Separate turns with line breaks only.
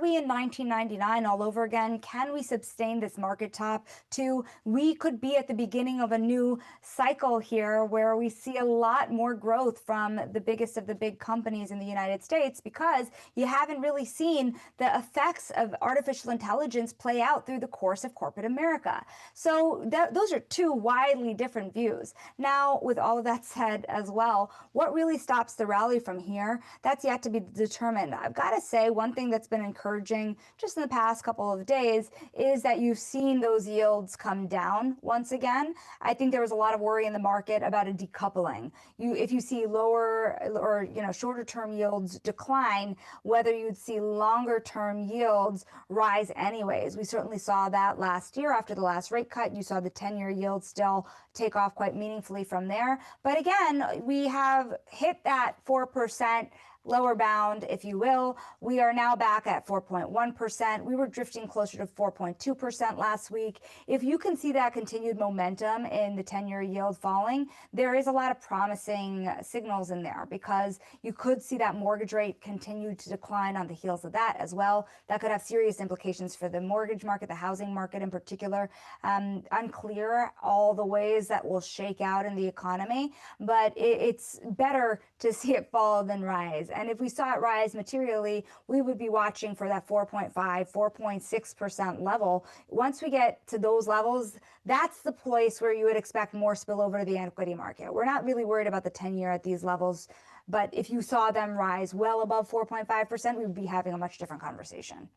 we in 1999 all over again? Can we sustain this market top? We could be at the beginning of a new cycle here where we see a lot more growth from the biggest of the big companies in the United States because you haven't really seen the effects of artificial intelligence play out through the course of corporate America. So those are two widely different views. Now, with all of that said as well, what really stops the rally from here? That's yet to be determined. I've got to say, one thing that's been encouraging just in the past couple of days is that you've seen those yields come down once again. I think there was a lot of worry in the market about a decoupling. If you see lower or shorter term yields decline, whether you'd see longer term yields rise anyways. We certainly saw that last year after the last rate cut. You saw the 10-year yield still take off quite meaningfully from there. But again, we have hit that 4% lower bound, if you will. We are now back at 4.1%. We were drifting closer to 4.2% last week. If you can see that continued momentum in the 10-year yield falling, there is a lot of promising signals in there because you could see that mortgage rate continue to decline on the heels of that as well. That could have serious implications for the mortgage market, the housing market in particular. Unclear all the ways that will shake out in the economy, but it's better to see it fall than rise. And if we saw it rise materially, we would be watching for that 4.5, 4.6% level. Once we get to those levels, that's the place where you would expect more spillover to the equity market. We're not really worried about the 10-year at these levels, but if you saw them rise well above 4.5%, we would be having a much different conversation.